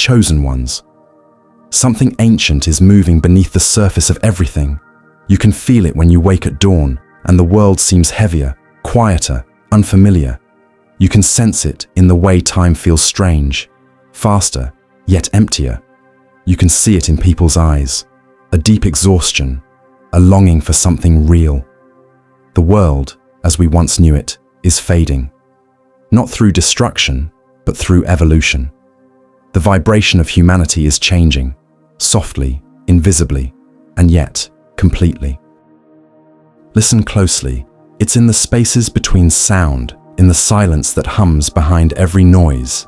chosen ones. Something ancient is moving beneath the surface of everything. You can feel it when you wake at dawn, and the world seems heavier, quieter, unfamiliar. You can sense it in the way time feels strange, faster, yet emptier. You can see it in people's eyes, a deep exhaustion, a longing for something real. The world, as we once knew it, is fading. Not through destruction, but through evolution. The vibration of humanity is changing, softly, invisibly, and yet completely. Listen closely. It's in the spaces between sound, in the silence that hums behind every noise.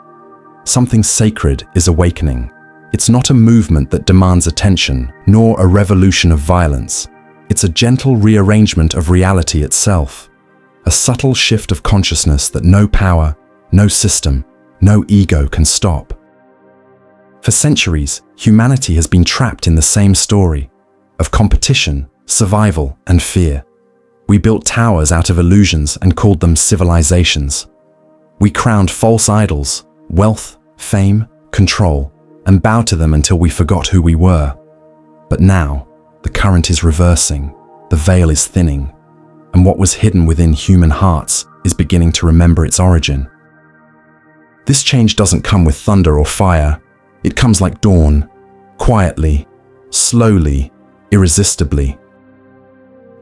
Something sacred is awakening. It's not a movement that demands attention, nor a revolution of violence. It's a gentle rearrangement of reality itself. A subtle shift of consciousness that no power, no system, no ego can stop. For centuries, humanity has been trapped in the same story of competition, survival, and fear. We built towers out of illusions and called them civilizations. We crowned false idols, wealth, fame, control, and bowed to them until we forgot who we were. But now, the current is reversing, the veil is thinning, and what was hidden within human hearts is beginning to remember its origin. This change doesn't come with thunder or fire. It comes like dawn, quietly, slowly, irresistibly.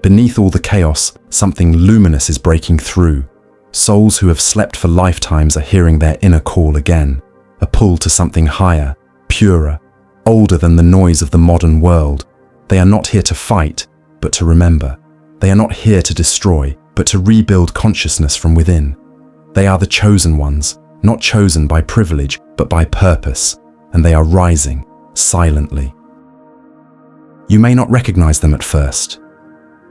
Beneath all the chaos, something luminous is breaking through. Souls who have slept for lifetimes are hearing their inner call again, a pull to something higher, purer, older than the noise of the modern world. They are not here to fight, but to remember. They are not here to destroy, but to rebuild consciousness from within. They are the chosen ones, not chosen by privilege, but by purpose, and they are rising, silently. You may not recognize them at first.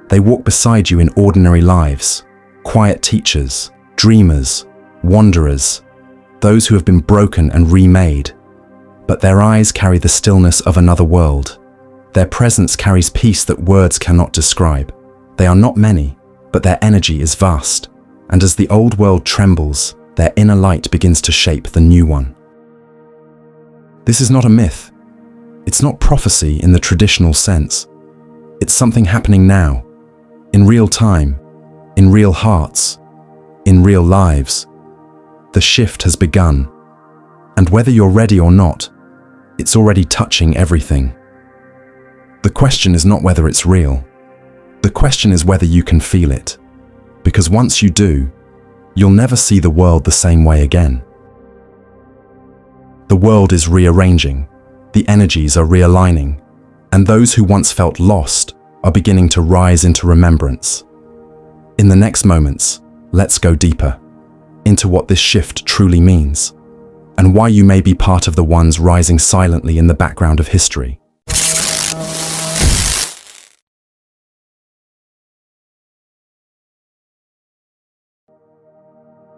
They walk beside you in ordinary lives, quiet teachers, dreamers, wanderers, those who have been broken and remade. But their eyes carry the stillness of another world. Their presence carries peace that words cannot describe. They are not many, but their energy is vast, and as the old world trembles, their inner light begins to shape the new one. This is not a myth. It's not prophecy in the traditional sense. It's something happening now, in real time, in real hearts, in real lives. The shift has begun, and whether you're ready or not, it's already touching everything. The question is not whether it's real. The question is whether you can feel it, because once you do, you'll never see the world the same way again. The world is rearranging, the energies are realigning, and those who once felt lost are beginning to rise into remembrance. In the next moments, let's go deeper into what this shift truly means, and why you may be part of the ones rising silently in the background of history.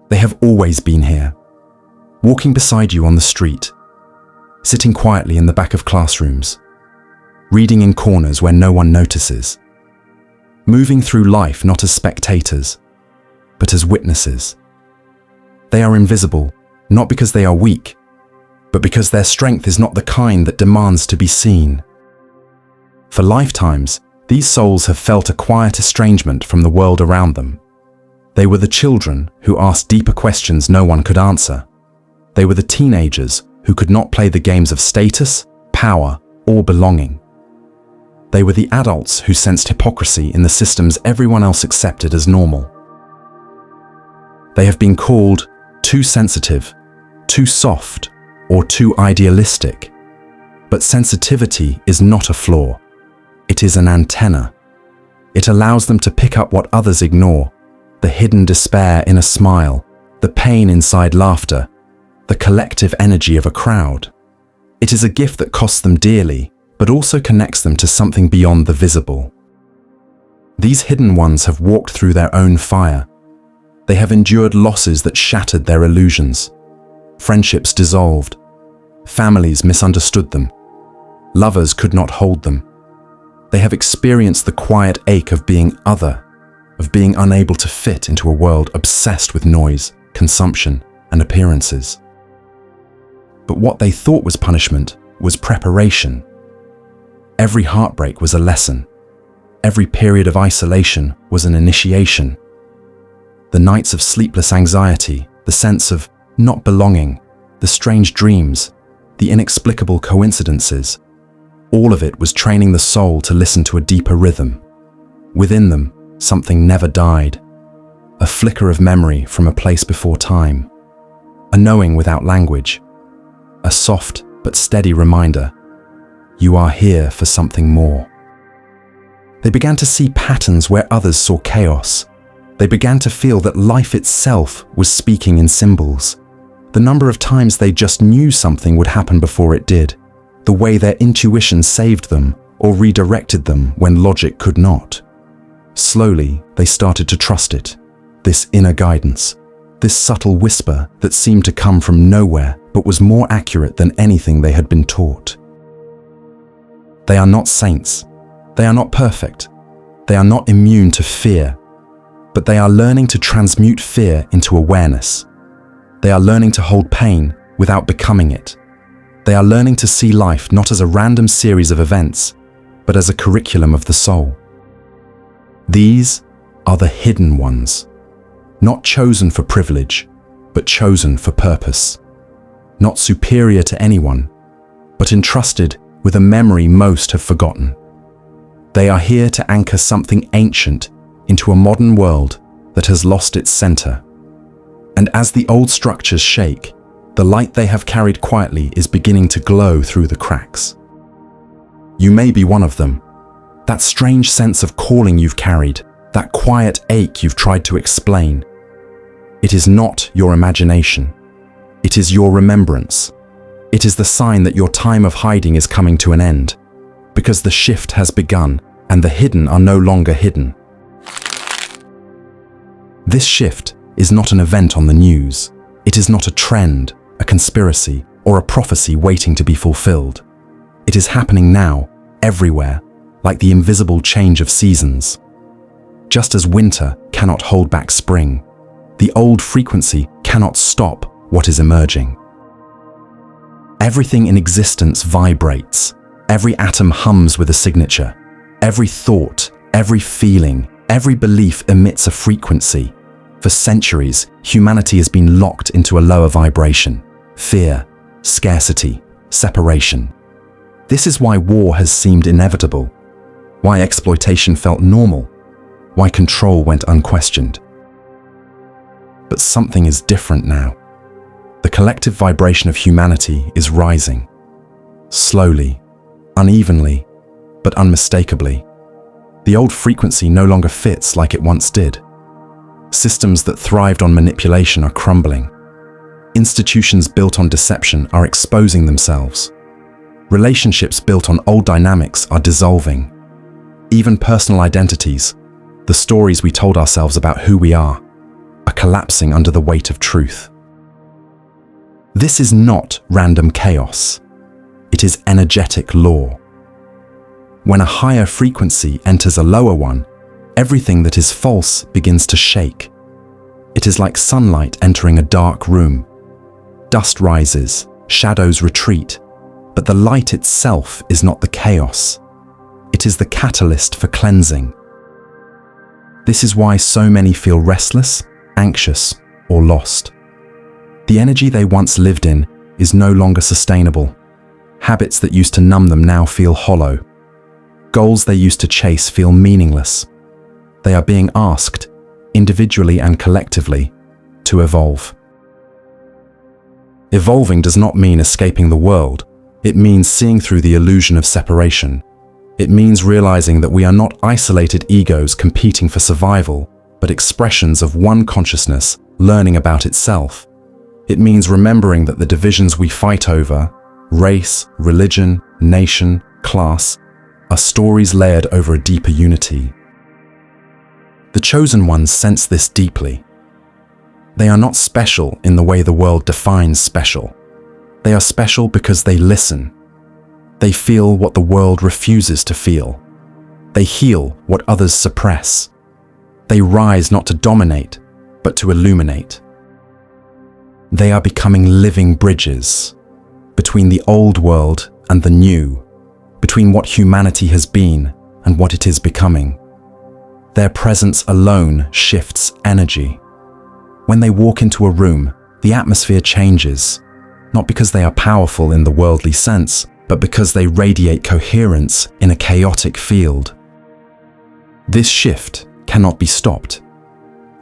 They have always been here, walking beside you on the street, sitting quietly in the back of classrooms, reading in corners where no one notices, moving through life not as spectators, but as witnesses. They are invisible, not because they are weak, but because their strength is not the kind that demands to be seen. For lifetimes, these souls have felt a quiet estrangement from the world around them. They were the children who asked deeper questions no one could answer. They were the teenagers who could not play the games of status, power, or belonging. They were the adults who sensed hypocrisy in the systems everyone else accepted as normal. They have been called too sensitive, too soft, or too idealistic. But sensitivity is not a flaw. It is an antenna. It allows them to pick up what others ignore, the hidden despair in a smile, the pain inside laughter, the collective energy of a crowd. It is a gift that costs them dearly, but also connects them to something beyond the visible. These hidden ones have walked through their own fire. They have endured losses that shattered their illusions. Friendships dissolved. Families misunderstood them. Lovers could not hold them. They have experienced the quiet ache of being other, of being unable to fit into a world obsessed with noise, consumption, and appearances. But what they thought was punishment was preparation. Every heartbreak was a lesson. Every period of isolation was an initiation. The nights of sleepless anxiety, the sense of not belonging, the strange dreams, the inexplicable coincidences, all of it was training the soul to listen to a deeper rhythm. Within them, something never died. A flicker of memory from a place before time. A knowing without language. A soft but steady reminder. You are here for something more. They began to see patterns where others saw chaos. They began to feel that life itself was speaking in symbols. The number of times they just knew something would happen before it did. The way their intuition saved them or redirected them when logic could not. Slowly, they started to trust it. This inner guidance. This subtle whisper that seemed to come from nowhere but was more accurate than anything they had been taught. They are not saints. They are not perfect. They are not immune to fear. But they are learning to transmute fear into awareness. They are learning to hold pain without becoming it. They are learning to see life not as a random series of events, but as a curriculum of the soul. These are the hidden ones, not chosen for privilege, but chosen for purpose. Not superior to anyone, but entrusted with a memory most have forgotten. They are here to anchor something ancient into a modern world that has lost its center. And as the old structures shake, the light they have carried quietly is beginning to glow through the cracks. You may be one of them. That strange sense of calling you've carried, that quiet ache you've tried to explain. It is not your imagination. It is your remembrance. It is the sign that your time of hiding is coming to an end, because the shift has begun and the hidden are no longer hidden. This shift is not an event on the news. It is not a trend, a conspiracy, or a prophecy waiting to be fulfilled. It is happening now, everywhere, like the invisible change of seasons. Just as winter cannot hold back spring, the old frequency cannot stop what is emerging. Everything in existence vibrates. Every atom hums with a signature. Every thought, every feeling, every belief emits a frequency. For centuries, humanity has been locked into a lower vibration. Fear, scarcity, separation. This is why war has seemed inevitable. Why exploitation felt normal. Why control went unquestioned. But something is different now. The collective vibration of humanity is rising. Slowly, unevenly, but unmistakably. The old frequency no longer fits like it once did. Systems that thrived on manipulation are crumbling. Institutions built on deception are exposing themselves. Relationships built on old dynamics are dissolving. Even personal identities, the stories we told ourselves about who we are collapsing under the weight of truth. This is not random chaos. It is energetic law. When a higher frequency enters a lower one, everything that is false begins to shake. It is like sunlight entering a dark room. Dust rises, shadows retreat, but the light itself is not the chaos. It is the catalyst for cleansing. This is why so many feel restless, anxious, or lost. The energy they once lived in is no longer sustainable. Habits that used to numb them now feel hollow. Goals they used to chase feel meaningless. They are being asked, individually and collectively, to evolve. Evolving does not mean escaping the world. It means seeing through the illusion of separation. It means realizing that we are not isolated egos competing for survival, but expressions of one consciousness learning about itself. It means remembering that the divisions we fight over, race, religion, nation, class, are stories layered over a deeper unity. The chosen ones sense this deeply. They are not special in the way the world defines special. They are special because they listen. They feel what the world refuses to feel. They heal what others suppress. They rise not to dominate, but to illuminate. They are becoming living bridges. between the old world and the new, between what humanity has been and what it is becoming. Their presence alone shifts energy. When they walk into a room, the atmosphere changes, not because they are powerful in the worldly sense, but because they radiate coherence in a chaotic field. This shift cannot be stopped.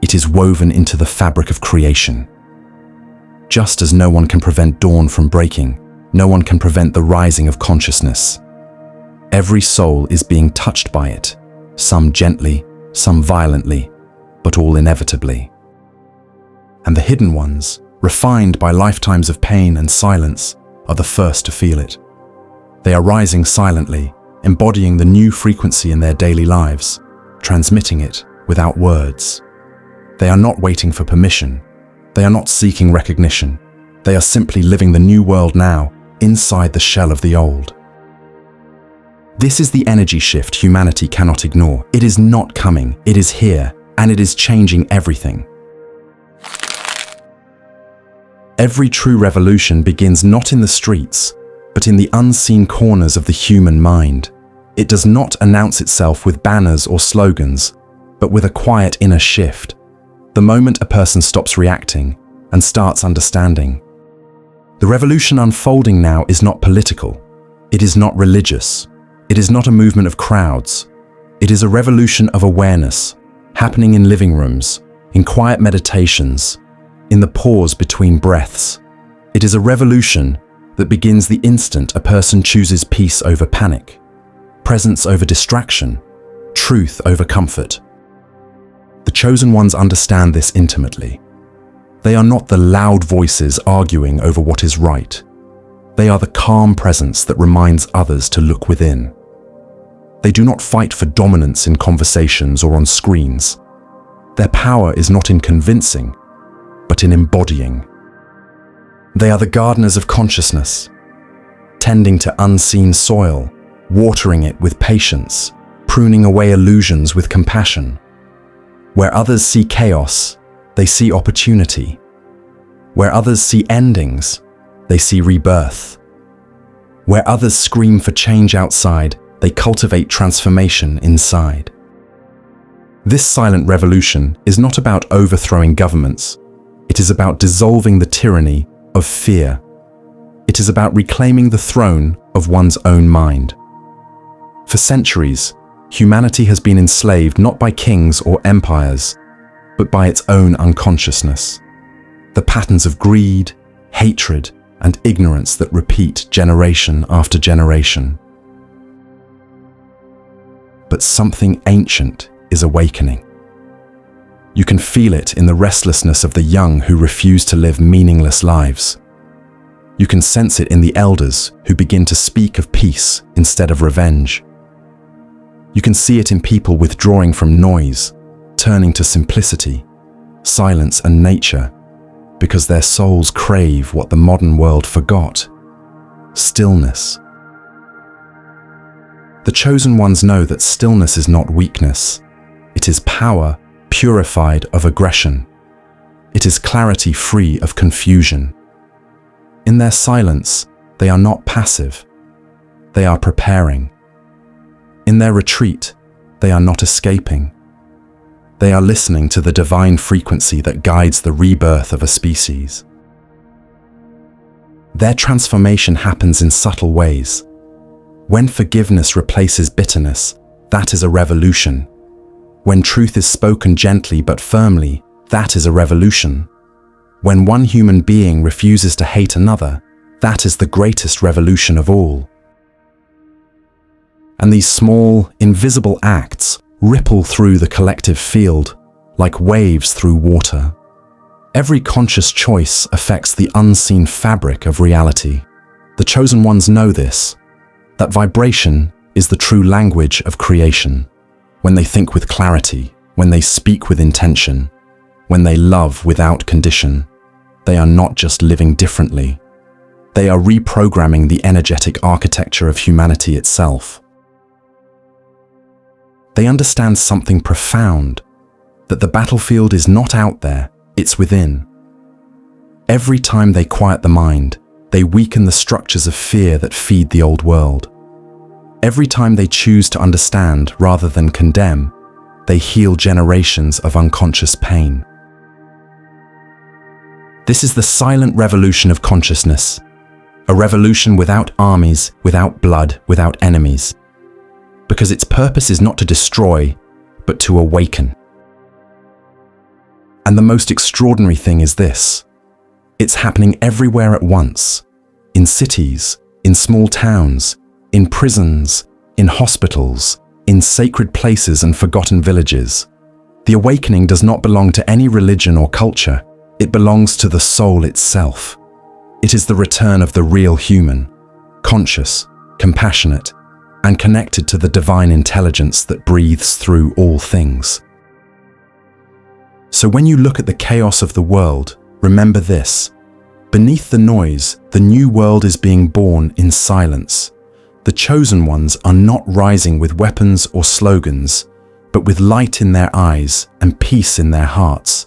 It is woven into the fabric of creation. Just as no one can prevent dawn from breaking, no one can prevent the rising of consciousness. Every soul is being touched by it, some gently, some violently, but all inevitably. And the hidden ones, refined by lifetimes of pain and silence, are the first to feel it. They are rising silently, embodying the new frequency in their daily lives, transmitting it without words. They are not waiting for permission. They are not seeking recognition. They are simply living the new world now, inside the shell of the old. This is the energy shift humanity cannot ignore. It is not coming, it is here, and it is changing everything. Every true revolution begins not in the streets, but in the unseen corners of the human mind. It does not announce itself with banners or slogans, but with a quiet inner shift. The moment a person stops reacting and starts understanding. The revolution unfolding now is not political. It is not religious. It is not a movement of crowds. It is a revolution of awareness, happening in living rooms, in quiet meditations, in the pause between breaths. It is a revolution that begins the instant a person chooses peace over panic, presence over distraction, truth over comfort. The chosen ones understand this intimately. They are not the loud voices arguing over what is right. They are the calm presence that reminds others to look within. They do not fight for dominance in conversations or on screens. Their power is not in convincing, but in embodying. They are the gardeners of consciousness, tending to unseen soil, watering it with patience, pruning away illusions with compassion. Where others see chaos, they see opportunity. Where others see endings, they see rebirth. Where others scream for change outside, they cultivate transformation inside. This silent revolution is not about overthrowing governments. It is about dissolving the tyranny of fear. It is about reclaiming the throne of one's own mind. For centuries, humanity has been enslaved not by kings or empires, but by its own unconsciousness. The patterns of greed, hatred, and ignorance that repeat generation after generation. But something ancient is awakening. You can feel it in the restlessness of the young who refuse to live meaningless lives. You can sense it in the elders who begin to speak of peace instead of revenge. You can see it in people withdrawing from noise, turning to simplicity, silence, and nature, because their souls crave what the modern world forgot: stillness. The chosen ones know that stillness is not weakness. It is power purified of aggression. It is clarity free of confusion. In their silence, they are not passive. They are preparing. In their retreat, they are not escaping. They are listening to the divine frequency that guides the rebirth of a species. Their transformation happens in subtle ways. When forgiveness replaces bitterness, that is a revolution. When truth is spoken gently but firmly, that is a revolution. When one human being refuses to hate another, that is the greatest revolution of all. And these small, invisible acts ripple through the collective field, like waves through water. Every conscious choice affects the unseen fabric of reality. The chosen ones know this, that vibration is the true language of creation. When they think with clarity, when they speak with intention, when they love without condition, they are not just living differently. They are reprogramming the energetic architecture of humanity itself. They understand something profound, that the battlefield is not out there, it's within. Every time they quiet the mind, they weaken the structures of fear that feed the old world. Every time they choose to understand rather than condemn, they heal generations of unconscious pain. This is the silent revolution of consciousness, a revolution without armies, without blood, without enemies, because its purpose is not to destroy, but to awaken. And the most extraordinary thing is this: it's happening everywhere at once, in cities, in small towns, in prisons, in hospitals, in sacred places and forgotten villages. The awakening does not belong to any religion or culture. It belongs to the soul itself. It is the return of the real human, conscious, compassionate, and connected to the divine intelligence that breathes through all things. So when you look at the chaos of the world, remember this: beneath the noise, the new world is being born in silence. The chosen ones are not rising with weapons or slogans, but with light in their eyes and peace in their hearts.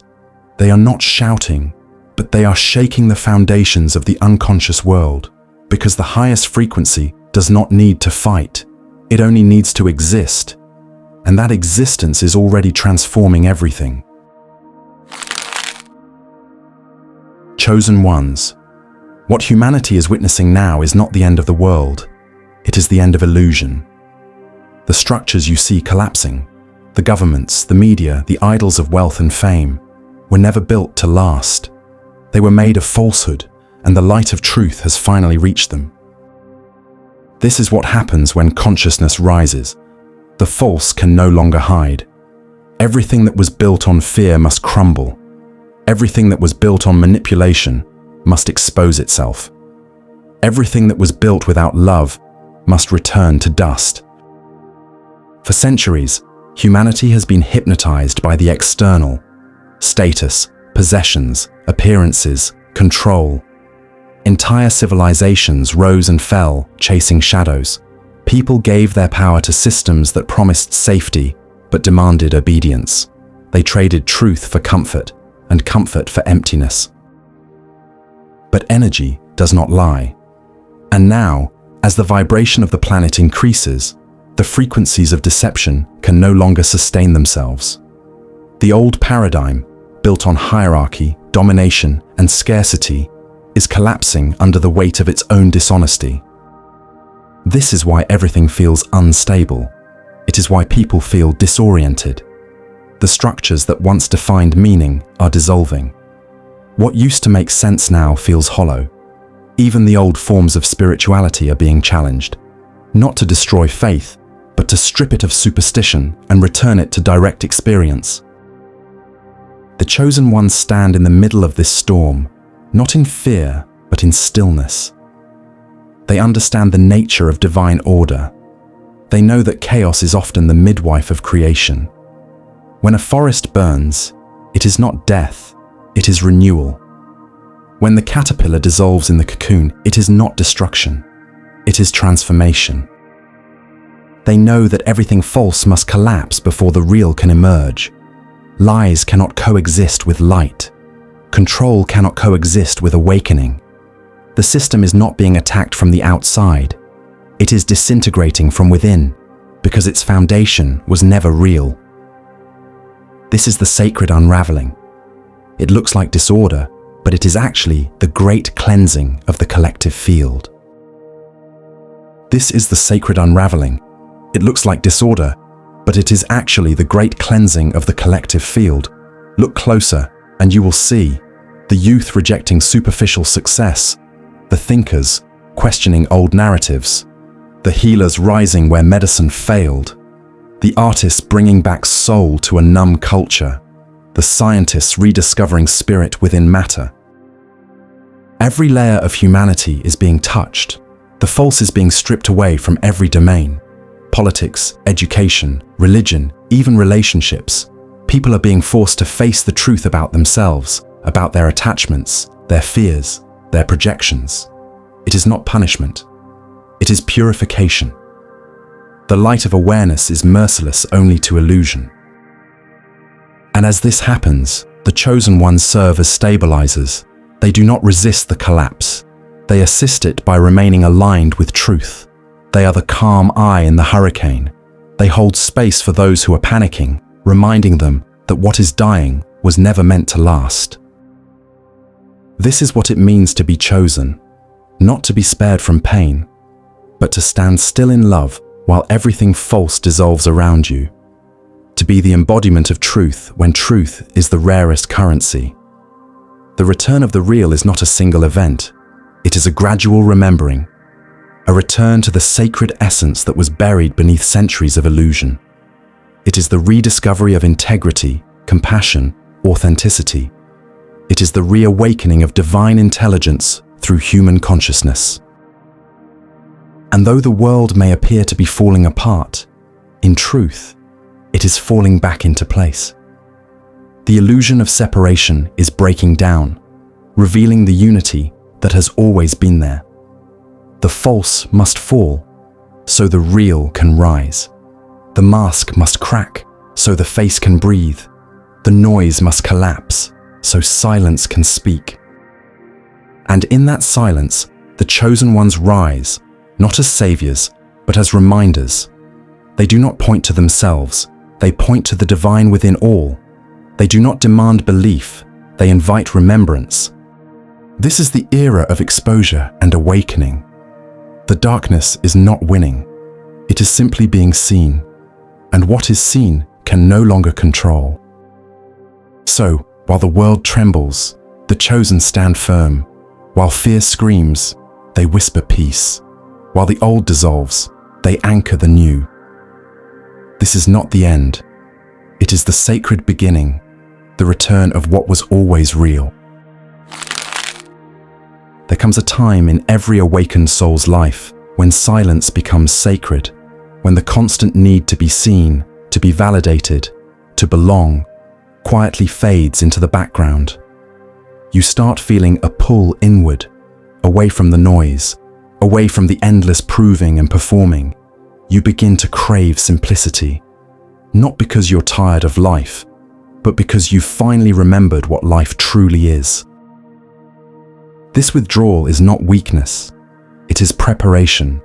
They are not shouting, but they are shaking the foundations of the unconscious world, because the highest frequency does not need to fight. It only needs to exist, and that existence is already transforming everything. Chosen ones. What humanity is witnessing now is not the end of the world. It is the end of illusion. The structures you see collapsing, the governments, the media, the idols of wealth and fame, were never built to last. They were made of falsehood, and the light of truth has finally reached them. This is what happens when consciousness rises. The false can no longer hide. Everything that was built on fear must crumble. Everything that was built on manipulation must expose itself. Everything that was built without love must return to dust. For centuries, humanity has been hypnotized by the external: status, possessions, appearances, control. Entire civilizations rose and fell, chasing shadows. People gave their power to systems that promised safety, but demanded obedience. They traded truth for comfort, and comfort for emptiness. But energy does not lie. And now, as the vibration of the planet increases, the frequencies of deception can no longer sustain themselves. The old paradigm, built on hierarchy, domination, and scarcity, is collapsing under the weight of its own dishonesty. This is why everything feels unstable. It is why people feel disoriented. The structures that once defined meaning are dissolving. What used to make sense now feels hollow. Even the old forms of spirituality are being challenged, not to destroy faith, but to strip it of superstition and return it to direct experience. The chosen ones stand in the middle of this storm, not in fear, but in stillness. They understand the nature of divine order. They know that chaos is often the midwife of creation. When a forest burns, it is not death, it is renewal. When the caterpillar dissolves in the cocoon, it is not destruction, it is transformation. They know that everything false must collapse before the real can emerge. Lies cannot coexist with light. Control cannot coexist with awakening. The system is not being attacked from the outside. It is disintegrating from within, because its foundation was never real. This is the sacred unraveling. It looks like disorder, but it is actually the great cleansing of the collective field. This is the sacred unraveling. It looks like disorder, but it is actually the great cleansing of the collective field. Look closer, and you will see the youth rejecting superficial success, the thinkers questioning old narratives, the healers rising where medicine failed, the artists bringing back soul to a numb culture, the scientists rediscovering spirit within matter. Every layer of humanity is being touched. The false is being stripped away from every domain. Politics, education, religion, even relationships. People are being forced to face the truth about themselves, about their attachments, their fears, their projections. It is not punishment. It is purification. The light of awareness is merciless only to illusion. And as this happens, the chosen ones serve as stabilizers. They do not resist the collapse. They assist it by remaining aligned with truth. They are the calm eye in the hurricane. They hold space for those who are panicking, reminding them that what is dying was never meant to last. This is what it means to be chosen, not to be spared from pain, but to stand still in love while everything false dissolves around you. To be the embodiment of truth when truth is the rarest currency. The return of the real is not a single event. It is a gradual remembering, a return to the sacred essence that was buried beneath centuries of illusion. It is the rediscovery of integrity, compassion, authenticity. It is the reawakening of divine intelligence through human consciousness. And though the world may appear to be falling apart, in truth, it is falling back into place. The illusion of separation is breaking down, revealing the unity that has always been there. The false must fall, so the real can rise. The mask must crack, so the face can breathe. The noise must collapse, so silence can speak. And in that silence, the chosen ones rise, not as saviors, but as reminders. They do not point to themselves, they point to the divine within all. They do not demand belief, they invite remembrance. This is the era of exposure and awakening. The darkness is not winning, it is simply being seen, and what is seen can no longer control. So, while the world trembles, the chosen stand firm. While fear screams, they whisper peace. While the old dissolves, they anchor the new. This is not the end. It is the sacred beginning, the return of what was always real. There comes a time in every awakened soul's life when silence becomes sacred, when the constant need to be seen, to be validated, to belong, quietly fades into the background. You start feeling a pull inward, away from the noise, away from the endless proving and performing. You begin to crave simplicity, not because you're tired of life, but because you've finally remembered what life truly is. This withdrawal is not weakness, it is preparation.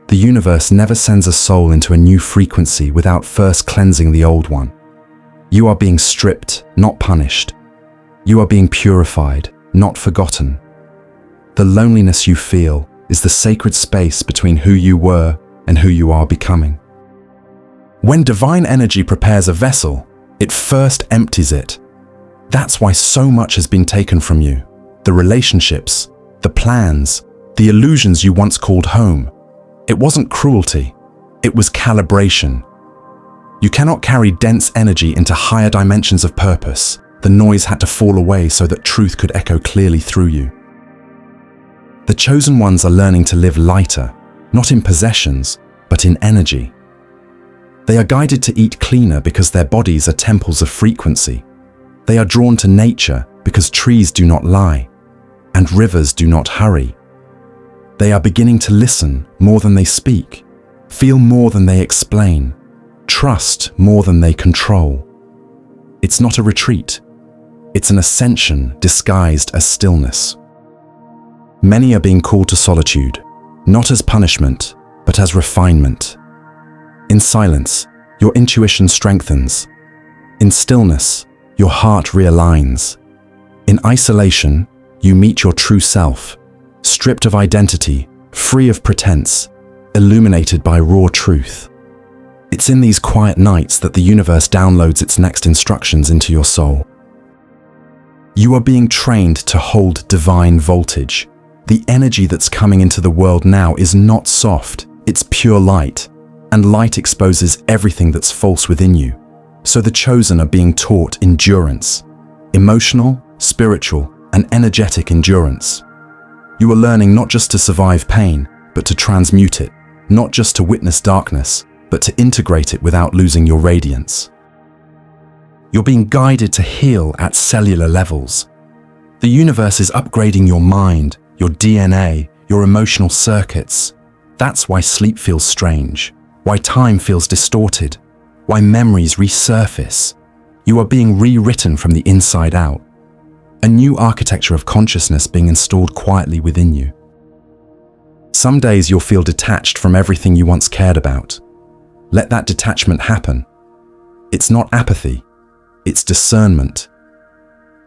The universe never sends a soul into a new frequency without first cleansing the old one. You are being stripped, not punished. You are being purified, not forgotten. The loneliness you feel is the sacred space between who you were and who you are becoming. When divine energy prepares a vessel, it first empties it. That's why so much has been taken from you. The relationships, the plans, the illusions you once called home. It wasn't cruelty, it was calibration. You cannot carry dense energy into higher dimensions of purpose. The noise had to fall away so that truth could echo clearly through you. The chosen ones are learning to live lighter, not in possessions, but in energy. They are guided to eat cleaner because their bodies are temples of frequency. They are drawn to nature because trees do not lie, and rivers do not hurry. They are beginning to listen more than they speak, feel more than they explain, trust more than they control. It's not a retreat. It's an ascension disguised as stillness. Many are being called to solitude, not as punishment, but as refinement. In silence, your intuition strengthens. In stillness, your heart realigns. In isolation, you meet your true self, stripped of identity, free of pretense, illuminated by raw truth. It's in these quiet nights that the universe downloads its next instructions into your soul. You are being trained to hold divine voltage. The energy that's coming into the world now is not soft, it's pure light, and light exposes everything that's false within you. So the chosen are being taught endurance, emotional, spiritual, and energetic endurance. You are learning not just to survive pain, but to transmute it, not just to witness darkness, but to integrate it without losing your radiance. You're being guided to heal at cellular levels. The universe is upgrading your mind, your DNA, your emotional circuits. That's why sleep feels strange, why time feels distorted, why memories resurface. You are being rewritten from the inside out. a new architecture of consciousness being installed quietly within you. Some days you'll feel detached from everything you once cared about. Let that detachment happen. It's not apathy, it's discernment.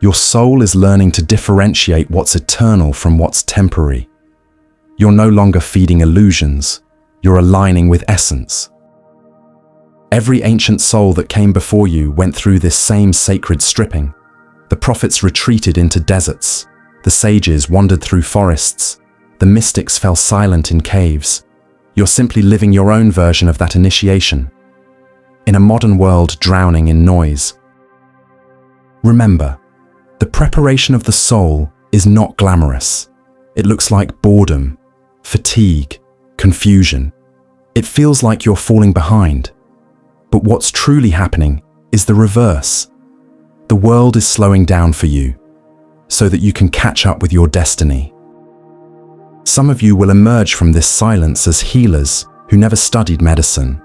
Your soul is learning to differentiate what's eternal from what's temporary. You're no longer feeding illusions, you're aligning with essence. Every ancient soul that came before you went through this same sacred stripping. The prophets retreated into deserts, the sages wandered through forests, the mystics fell silent in caves. You're simply living your own version of that initiation, in a modern world drowning in noise. Remember, the preparation of the soul is not glamorous. It looks like boredom, fatigue, confusion. It feels like you're falling behind. But what's truly happening is the reverse. The world is slowing down for you, so that you can catch up with your destiny. Some of you will emerge from this silence as healers who never studied medicine.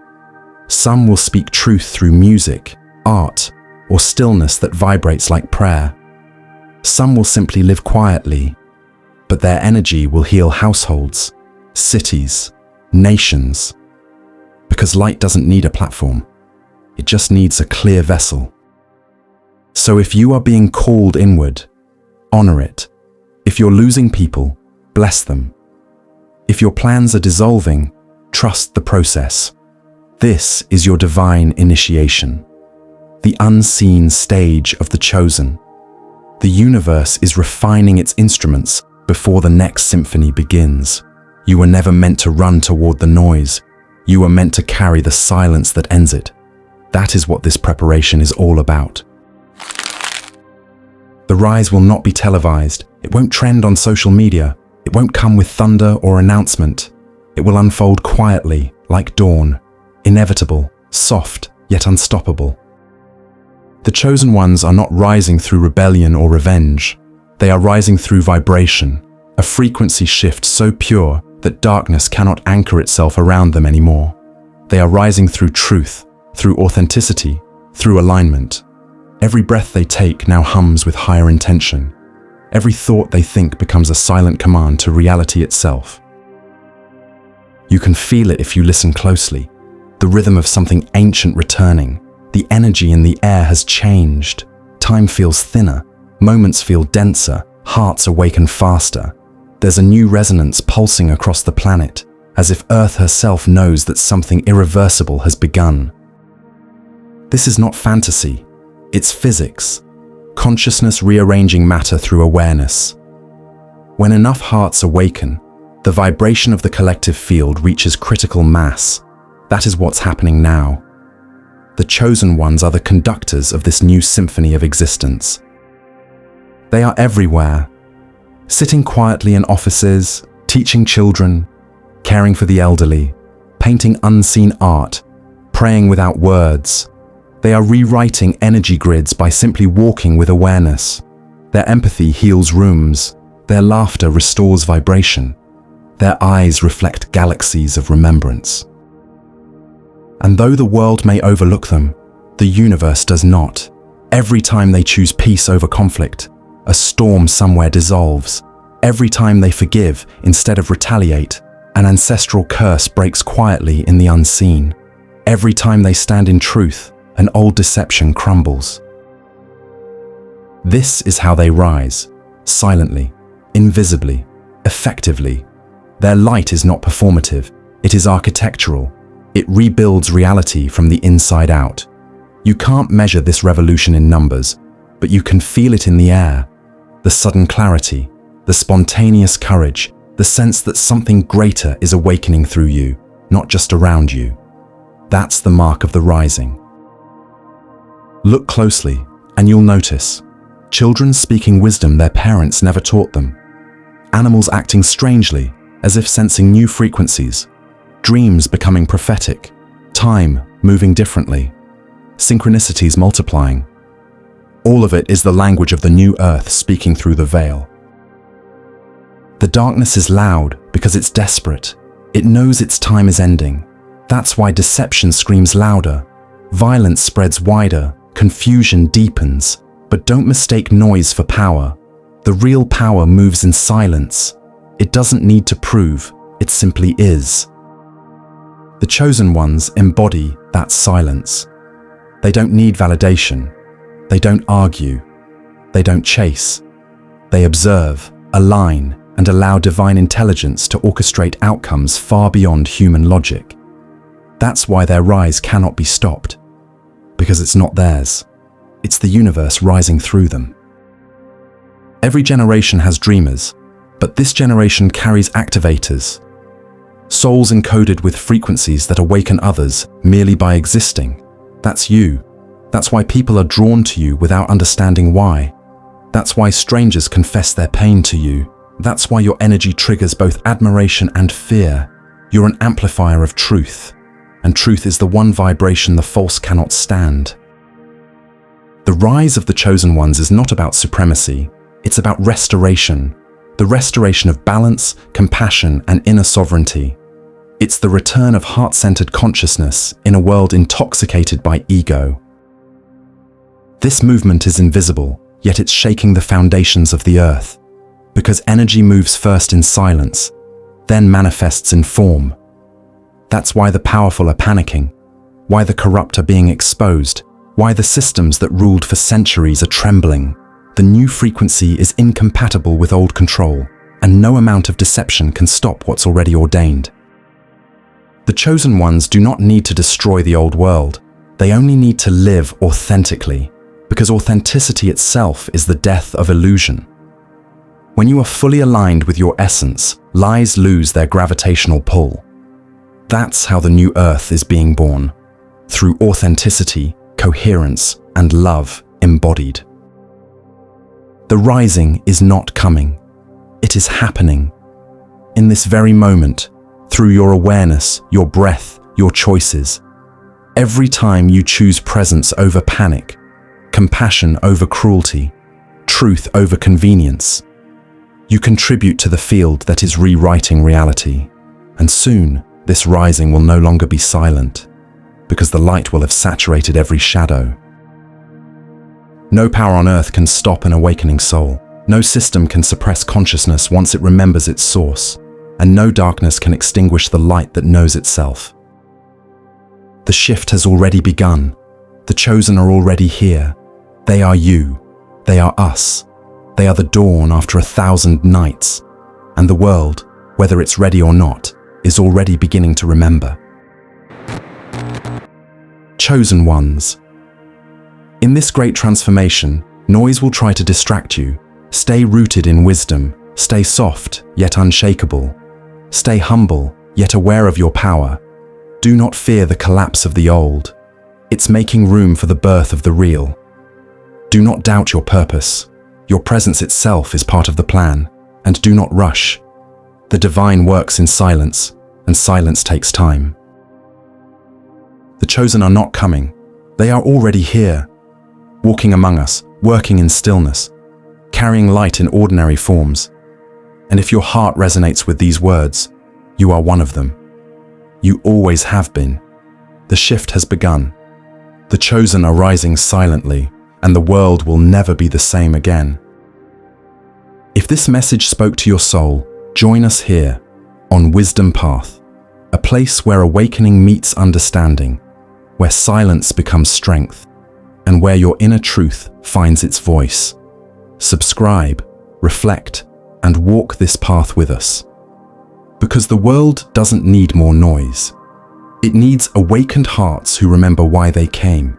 Some will speak truth through music, art, or stillness that vibrates like prayer. Some will simply live quietly, but their energy will heal households, cities, nations. Because light doesn't need a platform. It just needs a clear vessel. So if you are being called inward, honor it. If you're losing people, bless them. If your plans are dissolving, trust the process. This is your divine initiation, the unseen stage of the chosen. The universe is refining its instruments before the next symphony begins. You were never meant to run toward the noise. You were meant to carry the silence that ends it. That is what this preparation is all about. The rise will not be televised. It won't trend on social media. It won't come with thunder or announcement. It will unfold quietly, like dawn, inevitable, soft, yet unstoppable. The chosen ones are not rising through rebellion or revenge. They are rising through vibration, a frequency shift so pure that darkness cannot anchor itself around them anymore. They are rising through truth, through authenticity, through alignment. Every breath they take now hums with higher intention. Every thought they think becomes a silent command to reality itself. You can feel it if you listen closely, the rhythm of something ancient returning. The energy in the air has changed. Time feels thinner, moments feel denser, hearts awaken faster. There's a new resonance pulsing across the planet, as if Earth herself knows that something irreversible has begun. This is not fantasy, it's physics. Consciousness rearranging matter through awareness. When enough hearts awaken, the vibration of the collective field reaches critical mass. That is what's happening now. The chosen ones are the conductors of this new symphony of existence. They are everywhere, sitting quietly in offices, teaching children, caring for the elderly, painting unseen art, praying without words. They are rewriting energy grids by simply walking with awareness. Their empathy heals rooms. Their laughter restores vibration. Their eyes reflect galaxies of remembrance. And though the world may overlook them, the universe does not. Every time they choose peace over conflict, a storm somewhere dissolves. Every time they forgive instead of retaliate, an ancestral curse breaks quietly in the unseen. Every time they stand in truth, an old deception crumbles. This is how they rise, silently, invisibly, effectively. Their light is not performative, it is architectural. It rebuilds reality from the inside out. You can't measure this revolution in numbers, but you can feel it in the air. The sudden clarity, the spontaneous courage, the sense that something greater is awakening through you, not just around you. That's the mark of the rising. Look closely, and you'll notice. Children speaking wisdom their parents never taught them. Animals acting strangely, as if sensing new frequencies. Dreams becoming prophetic, time moving differently, synchronicities multiplying. All of it is the language of the new earth speaking through the veil. The darkness is loud because it's desperate. It knows its time is ending. That's why deception screams louder, violence spreads wider, confusion deepens. But don't mistake noise for power. The real power moves in silence. It doesn't need to prove, it simply is. The chosen ones embody that silence. They don't need validation. They don't argue. They don't chase. They observe, align, and allow divine intelligence to orchestrate outcomes far beyond human logic. That's why their rise cannot be stopped. Because it's not theirs. It's the universe rising through them. Every generation has dreamers, but this generation carries activators. Souls encoded with frequencies that awaken others merely by existing. That's you. That's why people are drawn to you without understanding why. That's why strangers confess their pain to you. That's why your energy triggers both admiration and fear. You're an amplifier of truth, and truth is the one vibration the false cannot stand. The rise of the chosen ones is not about supremacy, it's about restoration. The restoration of balance, compassion, and inner sovereignty. It's the return of heart-centered consciousness in a world intoxicated by ego. This movement is invisible, yet it's shaking the foundations of the earth. Because energy moves first in silence, then manifests in form. That's why the powerful are panicking, why the corrupt are being exposed, why the systems that ruled for centuries are trembling. The new frequency is incompatible with old control, and no amount of deception can stop what's already ordained. The chosen ones do not need to destroy the old world. They only need to live authentically, because authenticity itself is the death of illusion. When you are fully aligned with your essence, lies lose their gravitational pull. That's how the new earth is being born, through authenticity, coherence, and love embodied. The rising is not coming. It is happening. In this very moment, through your awareness, your breath, your choices. Every time you choose presence over panic, compassion over cruelty, truth over convenience, you contribute to the field that is rewriting reality. And soon, this rising will no longer be silent, because the light will have saturated every shadow. No power on earth can stop an awakening soul. No system can suppress consciousness once it remembers its source, and no darkness can extinguish the light that knows itself. The shift has already begun. The chosen are already here. They are you. They are us. They are the dawn after 1,000 nights, and the world, whether it's ready or not, is already beginning to remember. Chosen ones. In this great transformation, noise will try to distract you. Stay rooted in wisdom. Stay soft, yet unshakable. Stay humble, yet aware of your power. Do not fear the collapse of the old. It's making room for the birth of the real. Do not doubt your purpose. Your presence itself is part of the plan, and do not rush. The divine works in silence, and silence takes time. The chosen are not coming. They are already here, walking among us, working in stillness, carrying light in ordinary forms. And if your heart resonates with these words, you are one of them. You always have been. The shift has begun. The chosen are rising silently, and the world will never be the same again. If this message spoke to your soul, join us here on Wisdom Path, a place where awakening meets understanding, where silence becomes strength, and where your inner truth finds its voice. Subscribe, reflect, and walk this path with us. Because the world doesn't need more noise. It needs awakened hearts who remember why they came.